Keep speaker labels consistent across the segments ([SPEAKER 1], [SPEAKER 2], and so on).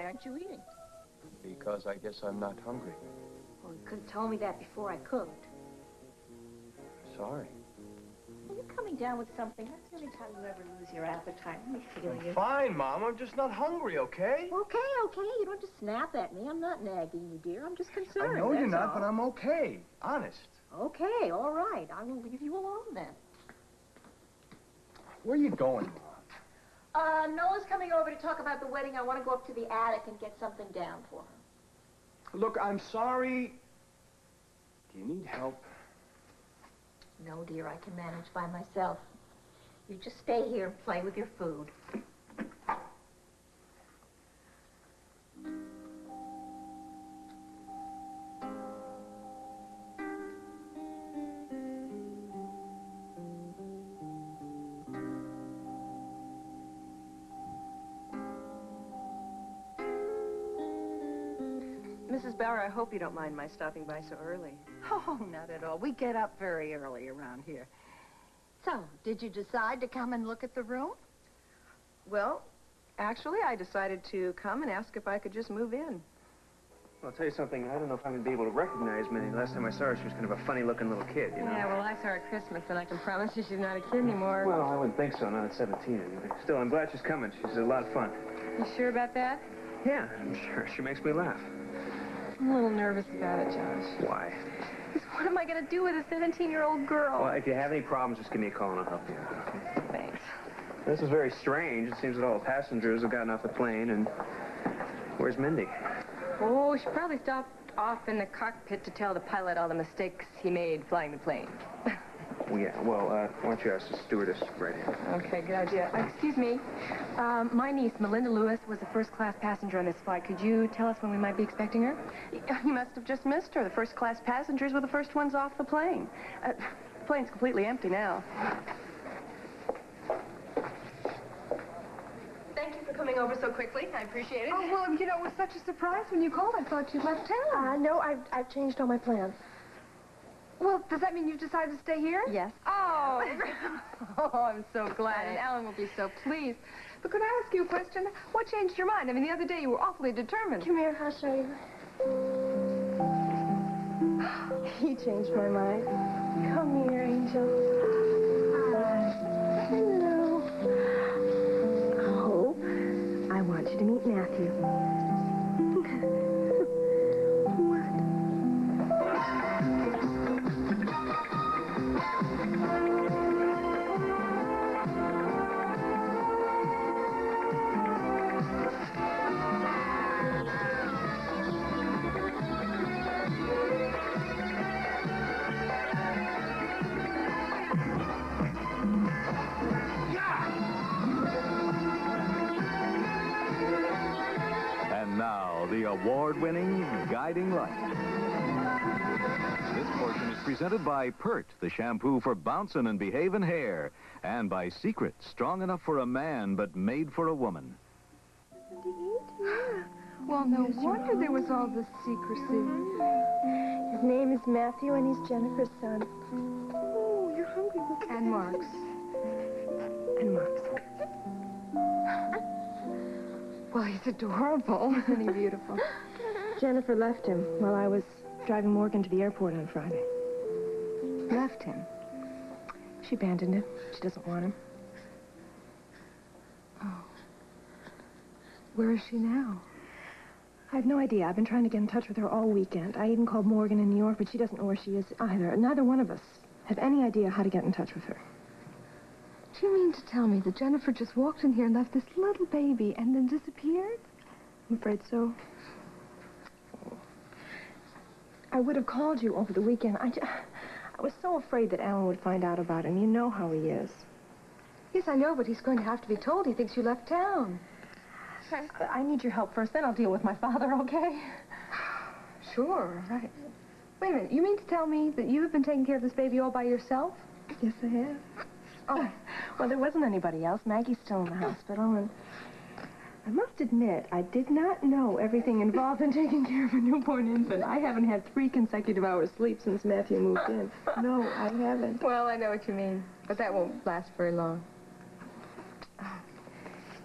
[SPEAKER 1] aren't you eating?
[SPEAKER 2] Because I guess I'm not hungry.
[SPEAKER 1] Well, you could have told me that before I cooked.
[SPEAKER 2] Sorry.
[SPEAKER 1] Are you coming down with something? That's the only time you ever lose your appetite. Let me feel you.
[SPEAKER 2] Fine, Mom. I'm just not hungry, okay?
[SPEAKER 1] Okay. You don't just snap at me. I'm not nagging you, dear. I'm just concerned.
[SPEAKER 2] I know you're not, but I'm okay. Honest.
[SPEAKER 1] Okay, all right. I will leave you alone then.
[SPEAKER 2] Where are you going, Mom?
[SPEAKER 1] Noah's coming over to talk about the wedding. I want to go up to the attic and get something down for her.
[SPEAKER 2] Look, I'm sorry. Do you need help?
[SPEAKER 1] No, dear, I can manage by myself. You just stay here and play with your food.
[SPEAKER 3] Mrs. Bauer, I hope you don't mind my stopping by so early.
[SPEAKER 4] Oh, not at all. We get up very early around here. So, did you decide to come and look at the room?
[SPEAKER 3] Well, actually, I decided to come and ask if I could just move in.
[SPEAKER 5] Well, I'll tell you something. I don't know if I'm going to be able to recognize Mindy. Last time I saw her, she was kind of a funny-looking little kid, you know?
[SPEAKER 3] Yeah, well, I saw her at Christmas, and I can promise you she's not a kid anymore.
[SPEAKER 5] Well, I wouldn't think so, not at 17 anyway. Still, I'm glad she's coming. She's a lot of fun.
[SPEAKER 3] You sure about that?
[SPEAKER 5] Yeah, I'm sure. She makes me laugh.
[SPEAKER 3] I'm a little nervous about it, Josh.
[SPEAKER 5] Why?
[SPEAKER 3] Because what am I going to do with a 17-year-old girl?
[SPEAKER 5] Well, if you have any problems, just give me a call and I'll help you out, okay?
[SPEAKER 3] Thanks.
[SPEAKER 5] This is very strange. It seems that all the passengers have gotten off the plane, and where's Mindy?
[SPEAKER 3] Oh, she probably stopped off in the cockpit to tell the pilot all the mistakes he made flying the plane.
[SPEAKER 5] Yeah, well, why don't you ask the stewardess right here?
[SPEAKER 3] Okay, good idea. Excuse me. My niece, Mindy Lewis, was a first-class passenger on this flight. Could you tell us when we might be expecting her? You must have just missed her. The first-class passengers were the first ones off the plane. The plane's completely empty now. Thank you for coming over so quickly. I appreciate it.
[SPEAKER 6] Oh, well, you know, it was such a surprise when you called. I thought you'd left town.
[SPEAKER 7] No, I've changed all my plans.
[SPEAKER 6] Well, does that mean you've decided to stay here?
[SPEAKER 3] Yes.
[SPEAKER 6] Oh.
[SPEAKER 3] Oh, I'm so glad. And Alan will be so pleased.
[SPEAKER 6] But could I ask you a question? What changed your mind? I mean, the other day you were awfully determined.
[SPEAKER 7] Come here, I'll show you. He changed my mind. Come here, Angel. Hi. Hello. Hope, I want you to meet Matthew.
[SPEAKER 8] The award-winning Guiding Light. This portion is presented by Pert, the shampoo for bouncing and behaving hair, and by Secret, strong enough for a man but made for a woman.
[SPEAKER 6] Well, no wonder there was all this secrecy.
[SPEAKER 7] His name is Matthew, and he's Jennifer's son.
[SPEAKER 6] Oh, you're hungry.
[SPEAKER 7] And Mark's. And Mark's.
[SPEAKER 6] Well, he's adorable. Isn't he beautiful?
[SPEAKER 7] Jennifer left him while I was driving Morgan to the airport on Friday.
[SPEAKER 6] Left him?
[SPEAKER 7] She abandoned him. She doesn't want him.
[SPEAKER 6] Oh. Where is she now?
[SPEAKER 7] I have no idea. I've been trying to get in touch with her all weekend. I even called Morgan in New York, but she doesn't know where she is either. Neither one of us have any idea how to get in touch with her.
[SPEAKER 6] Do you mean to tell me that Jennifer just walked in here and left this little baby and then disappeared?
[SPEAKER 7] I'm afraid so. I would have called you over the weekend. I was so afraid that Alan would find out about him. You know how he is.
[SPEAKER 6] Yes, I know, but he's going to have to be told. He thinks you left town.
[SPEAKER 7] I need your help first, then I'll deal with my father, okay?
[SPEAKER 6] Sure, right. Wait a minute. You mean to tell me that you have been taking care of this baby all by yourself?
[SPEAKER 7] Yes, I have. Oh, well, there wasn't anybody else. Maggie's still in the hospital, and I must admit, I did not know everything involved in taking care of a newborn infant. I haven't had 3 consecutive hours sleep since Matthew moved in. No, I haven't.
[SPEAKER 3] Well, I know what you mean, but that won't last very long.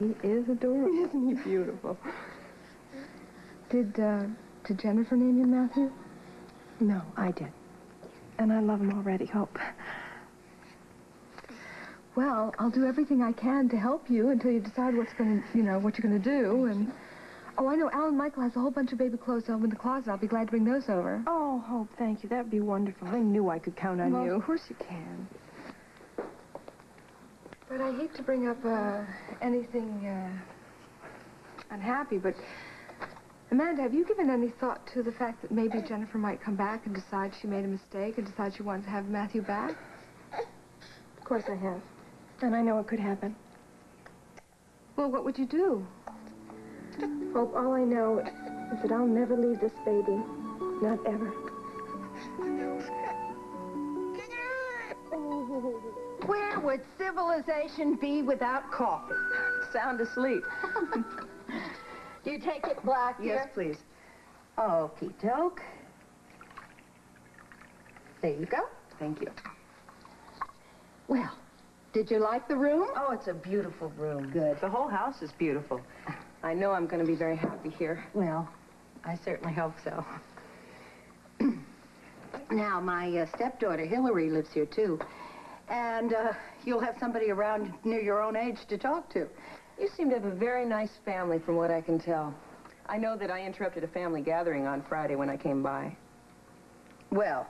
[SPEAKER 7] He is adorable. Isn't he beautiful?
[SPEAKER 6] Did Jennifer name you Matthew?
[SPEAKER 7] No, I did. And I love him already, Hope.
[SPEAKER 6] Well, I'll do everything I can to help you until you decide what you're going to do. And oh, I know Alan Michael has a whole bunch of baby clothes over in the closet. I'll be glad to bring those over.
[SPEAKER 7] Oh, Hope, thank you. That'd be wonderful. I knew I could count on you.
[SPEAKER 6] Of course you can. But I hate to bring up anything unhappy, but Amanda, have you given any thought to the fact that maybe Jennifer might come back and decide she made a mistake and decide she wants to have Matthew back?
[SPEAKER 7] Of course I have. And I know it could happen.
[SPEAKER 6] Well, what would you do?
[SPEAKER 7] Hope, all I know is that I'll never leave this baby. Not ever.
[SPEAKER 4] Where would civilization be without coffee?
[SPEAKER 3] Sound asleep.
[SPEAKER 4] You take it black,
[SPEAKER 3] Yes, please.
[SPEAKER 4] Okie doke. There you go.
[SPEAKER 3] Thank you.
[SPEAKER 4] Well, did you like the room?
[SPEAKER 3] Oh, it's a beautiful room.
[SPEAKER 4] Good.
[SPEAKER 3] The whole house is beautiful. I know I'm going to be very happy here.
[SPEAKER 4] Well, I certainly hope so. Now, my stepdaughter, Hillary, lives here, too. And you'll have somebody around near your own age to talk to.
[SPEAKER 3] You seem to have a very nice family, from what I can tell. I know that I interrupted a family gathering on Friday when I came by.
[SPEAKER 4] Well,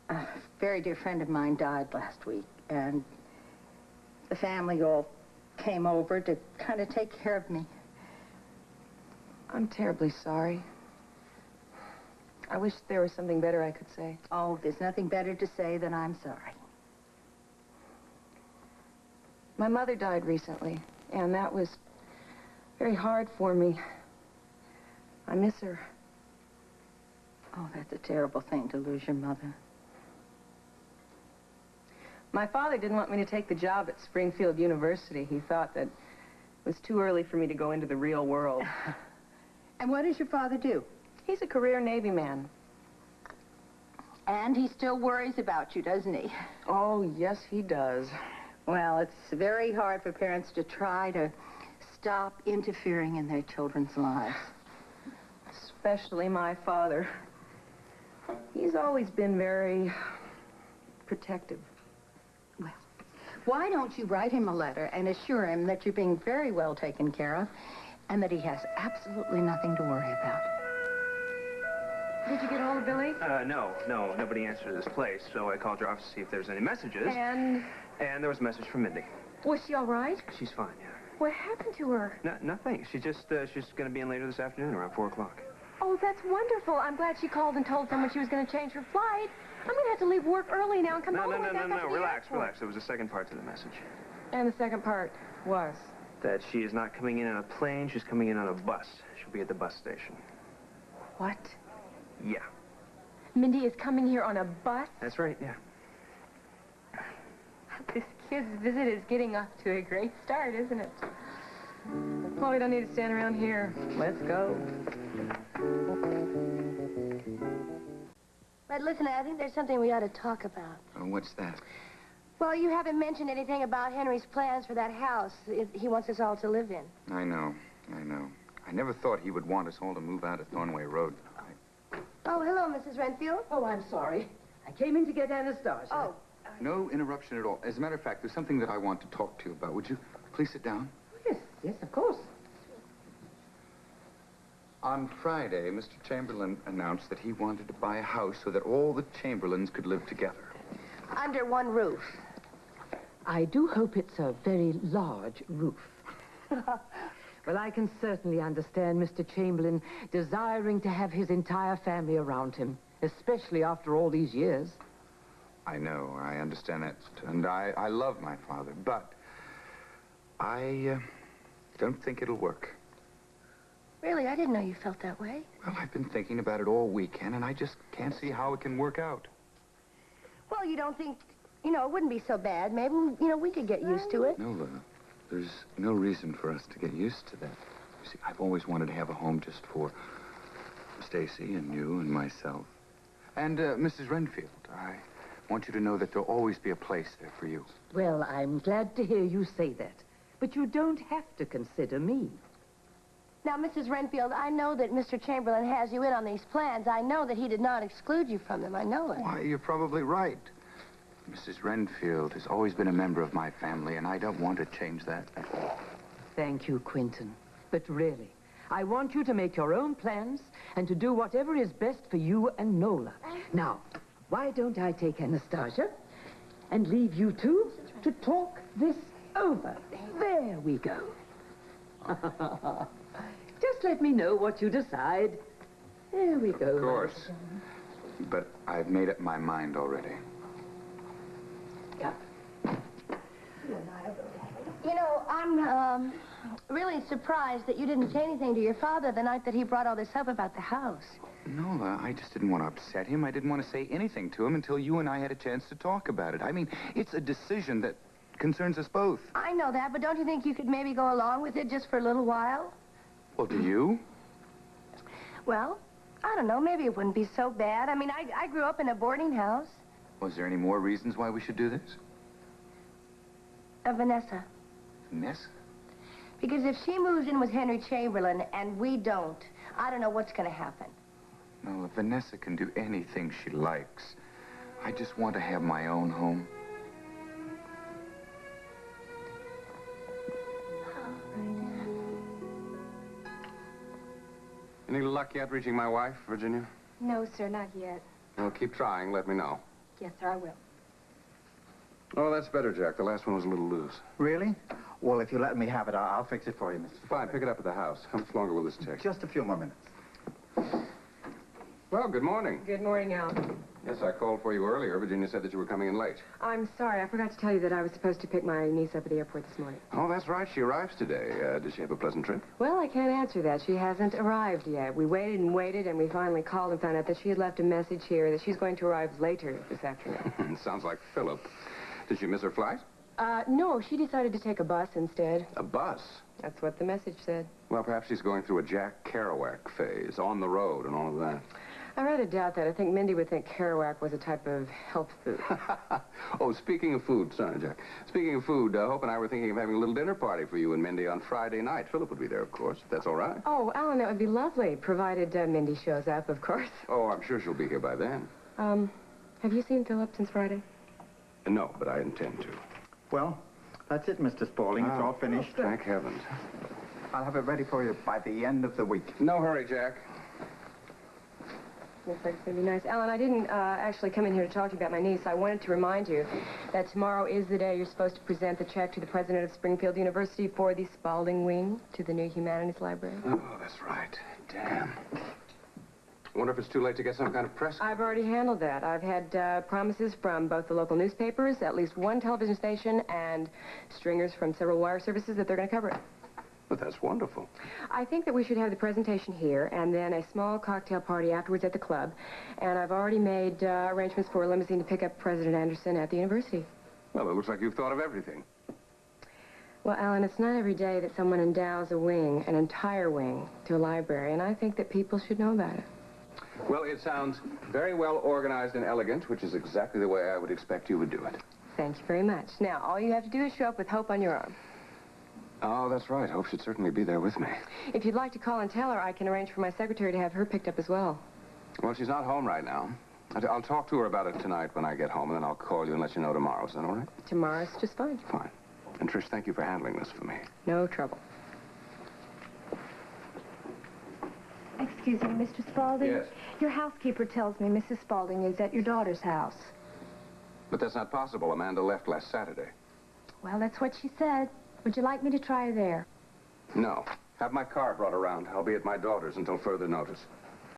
[SPEAKER 4] a very dear friend of mine died last week, and the family all came over to kind of take care of me.
[SPEAKER 3] I'm terribly sorry. I wish there was something better I could say.
[SPEAKER 4] Oh, there's nothing better to say than I'm sorry.
[SPEAKER 3] My mother died recently, and that was very hard for me. I miss her.
[SPEAKER 4] Oh, that's a terrible thing to lose your mother.
[SPEAKER 3] My father didn't want me to take the job at Springfield University. He thought that it was too early for me to go into the real world.
[SPEAKER 4] And what does your father do?
[SPEAKER 3] He's a career Navy man.
[SPEAKER 4] And he still worries about you, doesn't he?
[SPEAKER 3] Oh, yes, he does.
[SPEAKER 4] Well, it's very hard for parents to try to stop interfering in their children's lives.
[SPEAKER 3] Especially my father. He's always been very protective.
[SPEAKER 4] Well, why don't you write him a letter and assure him that you're being very well taken care of and that he has absolutely nothing to worry about?
[SPEAKER 6] Did you get hold of Billy?
[SPEAKER 5] No, nobody answered this place, so I called your office to see if there's any messages.
[SPEAKER 6] And
[SPEAKER 5] And there was a message from Mindy.
[SPEAKER 6] was she all right?
[SPEAKER 5] She's fine, yeah.
[SPEAKER 6] What happened to her?
[SPEAKER 5] Nothing. She's going to be in later this afternoon around 4 o'clock.
[SPEAKER 6] Oh, that's wonderful. I'm glad she called and told someone she was going to change her flight. I'm going to have to leave work early now and come all the way back up to the
[SPEAKER 5] Relax.
[SPEAKER 6] airport.
[SPEAKER 5] There was a second part to the message.
[SPEAKER 3] And the second part was?
[SPEAKER 5] That she is not coming in on a plane, she's coming in on a bus. She'll be at the bus station.
[SPEAKER 3] What?
[SPEAKER 5] Yeah.
[SPEAKER 6] Mindy is coming here on a bus?
[SPEAKER 5] That's right, yeah.
[SPEAKER 6] This kid's visit is getting off to a great start, isn't it?
[SPEAKER 3] Well, we don't need to stand around here. Let's go.
[SPEAKER 9] But listen, I think there's something we ought to talk about.
[SPEAKER 2] What's that?
[SPEAKER 9] Well, you haven't mentioned anything about Henry's plans for that house he wants us all to live in.
[SPEAKER 2] I know. I never thought he would want us all to move out of Thornway Road.
[SPEAKER 9] Oh, hello, Mrs. Renfield.
[SPEAKER 10] Oh, I'm sorry. I came in to get Anastasia.
[SPEAKER 9] Oh.
[SPEAKER 2] No interruption at all. As a matter of fact, there's something that I want to talk to you about. Would you please sit down?
[SPEAKER 10] Yes, of course.
[SPEAKER 2] On Friday, Mr. Chamberlain announced that he wanted to buy a house so that all the Chamberlains could live together.
[SPEAKER 9] Under one roof.
[SPEAKER 10] I do hope it's a very large roof. Well, I can certainly understand Mr. Chamberlain desiring to have his entire family around him, especially after all these years.
[SPEAKER 2] I know, I understand that, and I love my father, but I don't think it'll work.
[SPEAKER 9] Really? I didn't know you felt that way.
[SPEAKER 2] Well, I've been thinking about it all weekend, and I just can't see how it can work out.
[SPEAKER 9] Well, you don't think, it wouldn't be so bad. Maybe, we could get used to it.
[SPEAKER 2] No, there's no reason for us to get used to that. You see, I've always wanted to have a home just for Stacy and you and myself. And, Mrs. Renfield, I want you to know that there'll always be a place there for you.
[SPEAKER 10] Well, I'm glad to hear you say that. But you don't have to consider me.
[SPEAKER 9] Now, Mrs. Renfield, I know that Mr. Chamberlain has you in on these plans. I know that he did not exclude you from them. I know it.
[SPEAKER 2] Why, you're probably right. Mrs. Renfield has always been a member of my family, and I don't want to change that at all.
[SPEAKER 10] Thank you, Quentin. But really, I want you to make your own plans and to do whatever is best for you and Nola. Now, why don't I take Anastasia and leave you two to talk this over? There we go. Just let me know what you decide. There we go.
[SPEAKER 2] Of course. But I've made up my mind already.
[SPEAKER 10] Yeah.
[SPEAKER 9] You know, I'm really surprised that you didn't say anything to your father the night that he brought all this up about the house.
[SPEAKER 2] Nola, I just didn't want to upset him. I didn't want to say anything to him until you and I had a chance to talk about it. I mean, it's a decision that concerns us both.
[SPEAKER 9] I know that, but don't you think you could maybe go along with it just for a little while?
[SPEAKER 2] Well, do you?
[SPEAKER 9] Well, I don't know. Maybe it wouldn't be so bad. I mean, I grew up in a boarding house.
[SPEAKER 2] Was there any more reasons why we should do this?
[SPEAKER 9] Vanessa.
[SPEAKER 2] Vanessa?
[SPEAKER 9] Because if she moves in with Henry Chamberlain and we don't, I don't know what's going to happen.
[SPEAKER 2] Nola, Vanessa can do anything she likes. I just want to have my own home.
[SPEAKER 11] Any luck yet reaching my wife, Virginia?
[SPEAKER 7] No, sir, not yet.
[SPEAKER 11] Well, keep trying. Let me know.
[SPEAKER 7] Yes, sir, I will.
[SPEAKER 11] Oh, that's better, Jack. The last one was a little loose.
[SPEAKER 12] Really? Well, if you let me have it, I'll fix it for you, Mr.
[SPEAKER 11] Fine, pick it up at the house. How much longer will this take?
[SPEAKER 12] Just a few more minutes.
[SPEAKER 11] Well, good morning.
[SPEAKER 3] Good morning, Al.
[SPEAKER 11] Yes, I called for you earlier. Virginia said that you were coming in late.
[SPEAKER 3] I'm sorry. I forgot to tell you that I was supposed to pick my niece up at the airport this morning.
[SPEAKER 11] Oh, that's right. She arrives today. Did she have a pleasant trip?
[SPEAKER 3] Well, I can't answer that. She hasn't arrived yet. We waited and waited, and we finally called and found out that she had left a message here that she's going to arrive later this afternoon.
[SPEAKER 11] Sounds like Philip. Did she miss her flight?
[SPEAKER 3] No, she decided to take a bus instead.
[SPEAKER 11] A bus?
[SPEAKER 3] That's what the message said.
[SPEAKER 11] Well, perhaps she's going through a Jack Kerouac phase, on the road and all of that.
[SPEAKER 3] I rather doubt that. I think Mindy would think Kerouac was a type of health food.
[SPEAKER 11] Oh, speaking of food, sorry, Jack. Speaking of food, Hope and I were thinking of having a little dinner party for you and Mindy on Friday night. Philip would be there, of course, if that's all right.
[SPEAKER 3] Oh, Alan, that would be lovely, provided Mindy shows up, of course.
[SPEAKER 11] Oh, I'm sure she'll be here by then.
[SPEAKER 3] Have you seen Philip since Friday?
[SPEAKER 11] No, but I intend to.
[SPEAKER 12] Well, that's it, Mr. Spaulding. It's all finished.
[SPEAKER 11] Thank heavens.
[SPEAKER 12] I'll have it ready for you by the end of the week.
[SPEAKER 11] No hurry, Jack.
[SPEAKER 3] Looks like it's going to be nice. Alan, I didn't actually come in here to talk to you about my niece. I wanted to remind you that tomorrow is the day you're supposed to present the check to the president of Springfield University for the Spaulding Wing to the new Humanities Library.
[SPEAKER 11] Oh, that's right. Damn. I wonder if it's too late to get some kind of press.
[SPEAKER 3] I've already handled that. I've had promises from both the local newspapers, at least one television station, and stringers from several wire services that they're going to cover it.
[SPEAKER 11] But that's wonderful.
[SPEAKER 3] I think that we should have the presentation here and then a small cocktail party afterwards at the club. And I've already made arrangements for a limousine to pick up President Anderson at the university.
[SPEAKER 11] Well, it looks like you've thought of everything.
[SPEAKER 3] Well, Alan, it's not every day that someone endows a wing, an entire wing, to a library, and I think that people should know about it.
[SPEAKER 11] Well, it sounds very well organized and elegant, which is exactly the way I would expect you would do it.
[SPEAKER 3] Thank you very much. Now, all you have to do is show up with Hope on your arm.
[SPEAKER 11] Oh, that's right. Hope should certainly be there with me.
[SPEAKER 3] If you'd like to call and tell her, I can arrange for my secretary to have her picked up as well.
[SPEAKER 11] Well, she's not home right now. I'll talk to her about it tonight when I get home, and then I'll call you and let you know tomorrow. Is that all right?
[SPEAKER 3] Tomorrow's just fine.
[SPEAKER 11] Fine. And, Trish, thank you for handling this for me.
[SPEAKER 3] No trouble.
[SPEAKER 7] Excuse me, Mr. Spaulding?
[SPEAKER 11] Yes?
[SPEAKER 7] Your housekeeper tells me Mrs. Spaulding is at your daughter's house.
[SPEAKER 11] But that's not possible. Amanda left last Saturday.
[SPEAKER 7] Well, that's what she said. Would you like me to try there?
[SPEAKER 11] No. Have my car brought around. I'll be at my daughter's until further notice.